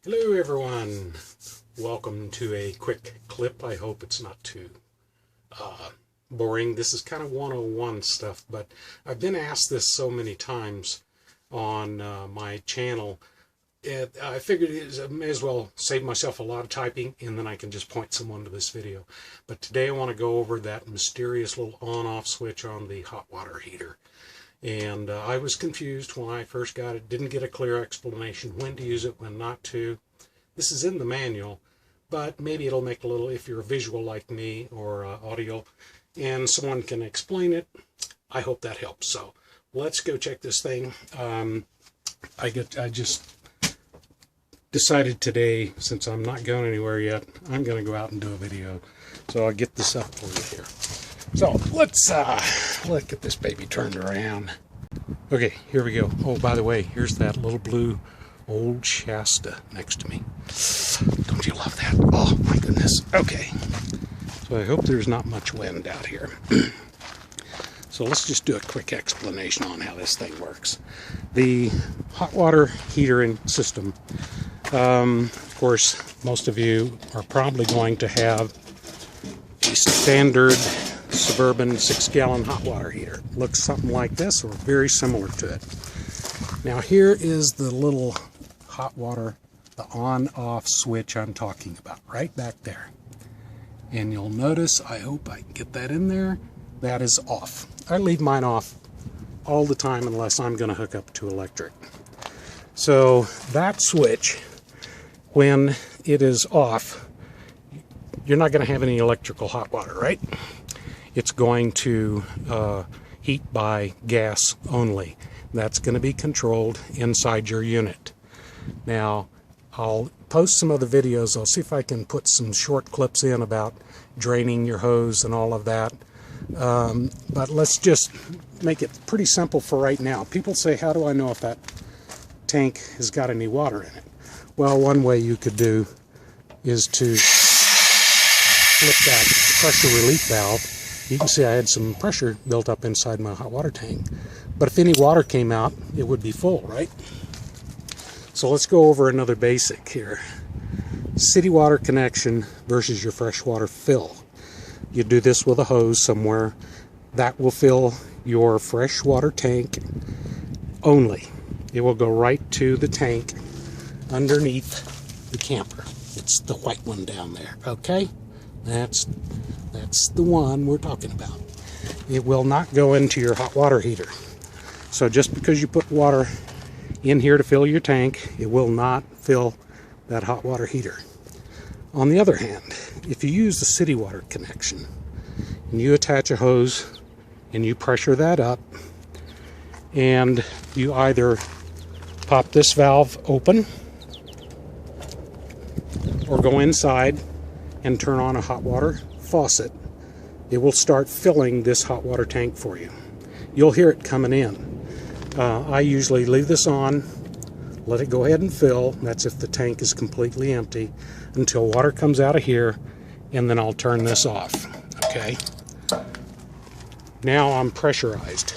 Hello everyone, welcome to a quick clip. I hope it's not too boring. This is kind of 101 stuff, but I've been asked this so many times on my channel. I figured I may as well save myself a lot of typing and then I can just point someone to this video. But today I want to go over that mysterious little on-off switch on the hot water heater. And I was confused when I first got it, didn't get a clear explanation when to use it, when not to. This is in the manual, but maybe it'll make a little, if you're a visual like me or audio, and someone can explain it, I hope that helps. So let's go check this thing. I just decided today, since I'm not going anywhere yet, I'm going to go out and do a video. So I'll get this up for you here. So let's get this baby turned around. Okay, here we go. Oh, by the way, here's that little blue old Shasta next to me. Don't you love that? Oh my goodness. Okay, so I hope there's not much wind out here. So let's just do a quick explanation on how this thing works. The hot water heater system, of course, most of you are probably going to have a standard Suburban 6-gallon hot water heater. Looks something like this or very similar to it. Now here is the little hot water, the on-off switch I'm talking about, right back there. And you'll notice, I hope I can get that in there, that is off. I leave mine off all the time unless I'm going to hook up to electric. So that switch, when it is off, you're not going to have any electrical hot water, right? It's going to heat by gas only. That's going to be controlled inside your unit. Now, I'll post some other videos. I'll see if I can put some short clips in about draining your hose and all of that. But let's just make it pretty simple for right now. People say, how do I know if that tank has got any water in it? Well, one way you could do is to flip that pressure relief valve. You can see I had some pressure built up inside my hot water tank. But if any water came out, it would be full, right? So let's go over another basic here. City water connection versus your freshwater fill. You do this with a hose somewhere. That will fill your freshwater tank only. It will go right to the tank underneath the camper. It's the white one down there, okay? That's the one we're talking about. It will not go into your hot water heater. So just because you put water in here to fill your tank, it will not fill that hot water heater. On the other hand, if you use the city water connection and you attach a hose and you pressure that up and you either pop this valve open or go inside and turn on a hot water faucet, it will start filling this hot water tank for you. You'll hear it coming in. I usually leave this on, let it go ahead and fill. That's if the tank is completely empty, until water comes out of here, and then I'll turn this off. Okay. Now I'm pressurized.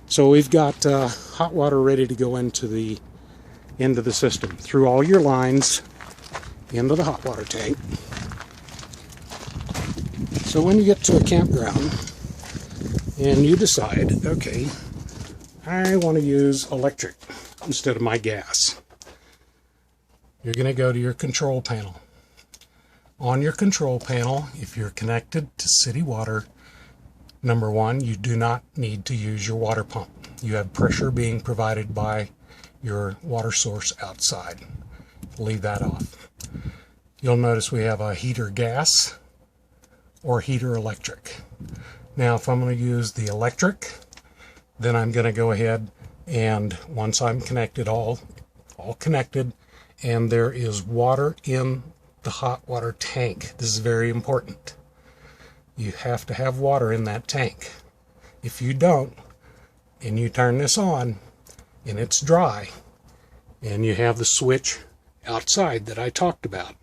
So we've got hot water ready to go into the system through all your lines into the hot water tank. So when you get to a campground and you decide, okay, I want to use electric instead of my gas, you're going to go to your control panel. On your control panel, if you're connected to city water, number one, you do not need to use your water pump. You have pressure being provided by your water source outside. Leave that off. You'll notice we have a heater gas or heater electric. Now if I'm going to use the electric, then I'm going to go ahead and once I'm connected, all connected, and there is water in the hot water tank. This is very important. You have to have water in that tank. If you don't, and you turn this on and it's dry, and you have the switch outside that I talked about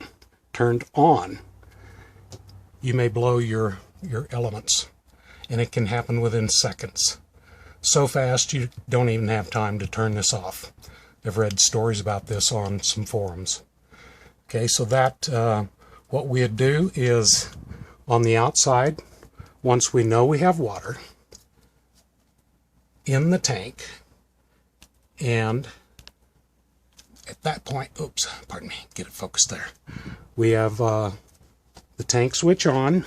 turned on, you may blow your elements, and it can happen within seconds. So fast you don't even have time to turn this off. I've read stories about this on some forums. Okay, so that what we'd do is on the outside, once we know we have water in the tank, and at that point, oops, pardon me, get it focused there. We have the tank switch on.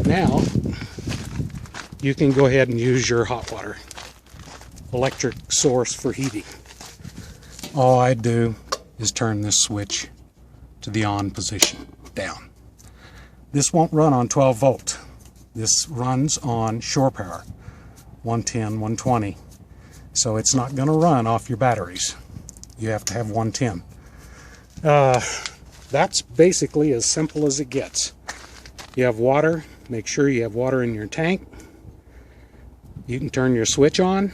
Now, you can go ahead and use your hot water electric source for heating. All I do is turn this switch to the on position, down. This won't run on 12 volt. This runs on shore power, 110, 120. So it's not going to run off your batteries. You have to have 110. That's basically as simple as it gets. You have water, make sure you have water in your tank. You can turn your switch on.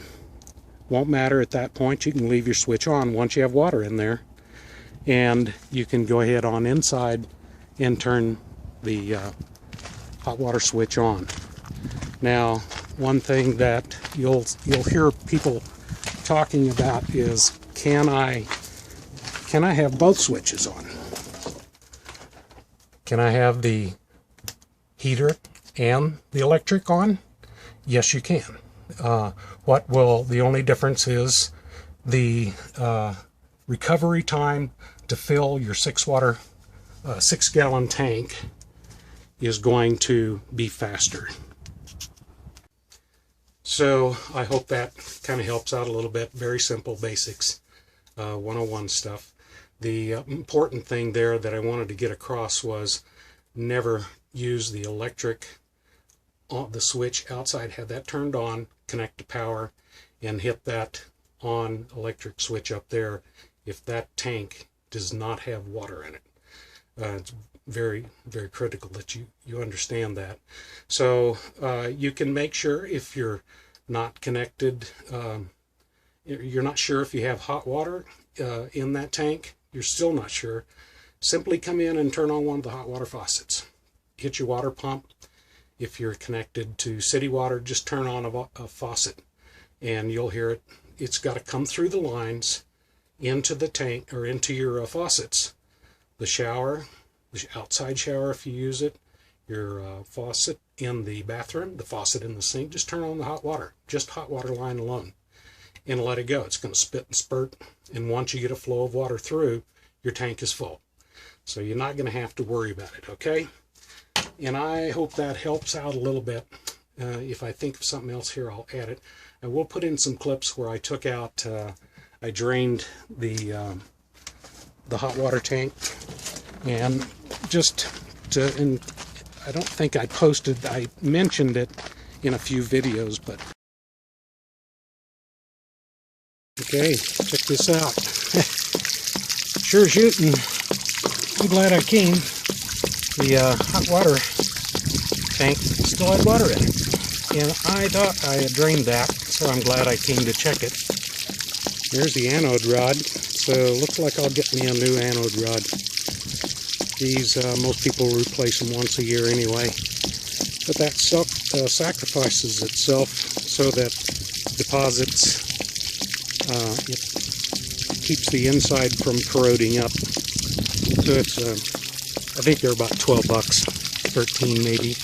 Won't matter at that point. You can leave your switch on once you have water in there. And you can go ahead on inside and turn the hot water switch on. Now, one thing that you'll hear people talking about is, can I have both switches on? Can I have the heater and the electric on? Yes, you can. The only difference is the recovery time to fill your 6-gallon tank is going to be faster. So I hope that kind of helps out a little bit. Very simple basics, 101 stuff. The important thing there that I wanted to get across was never use the electric, the switch outside, have that turned on, connect to power, and hit that on electric switch up there if that tank does not have water in it. It's very, very critical that you understand that. So you can make sure, if you're not connected, you're not sure if you have hot water in that tank, you're still not sure, simply come in and turn on one of the hot water faucets. Hit your water pump. If you're connected to city water, just turn on a faucet and you'll hear it. It's got to come through the lines into the tank or into your faucets. The shower, the outside shower if you use it, your faucet in the bathroom, the faucet in the sink, just turn on the hot water, just hot water line alone, and let it go. It's going to spit and spurt, and once you get a flow of water through, your tank is full. So you're not going to have to worry about it, okay? And I hope that helps out a little bit. If I think of something else here, I'll add it. I will put in some clips where I took out, I drained the hot water tank, and and I don't think I mentioned it in a few videos, but okay, check this out. Sure shooting. I'm glad I came. The hot water tank still had water in it, and I thought I had drained that, so I'm glad I came to check it. There's the anode rod, so looks like I'll get me a new anode rod. These, most people replace them once a year anyway, but that sacrifices itself so that deposits, it keeps the inside from corroding up. So it's, I think they're about 12 bucks, 13 maybe.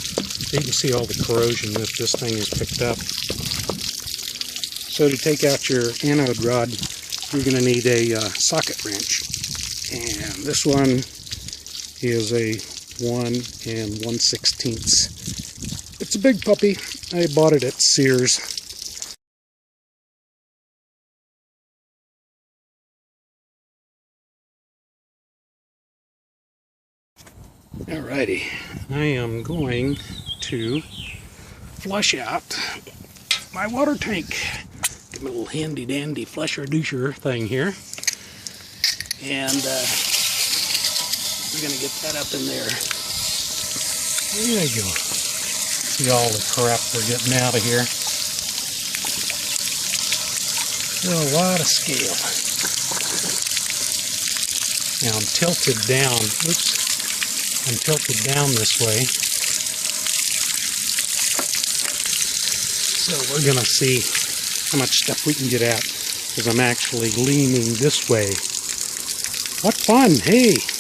You can see all the corrosion that this thing has picked up. So to take out your anode rod, you're going to need a socket wrench. And this one is a 1 1/16. It's a big puppy. I bought it at Sears. Alrighty, I am going to flush out my water tank. Get my little handy dandy flusher doucher thing here, and we're gonna get that up in there. There you go. See all the crap we're getting out of here. A lot of scale. Now I'm tilted down. Oops. I'm tilted down this way, so we're going to see how much stuff we can get out. because I'm actually leaning this way. What fun! Hey!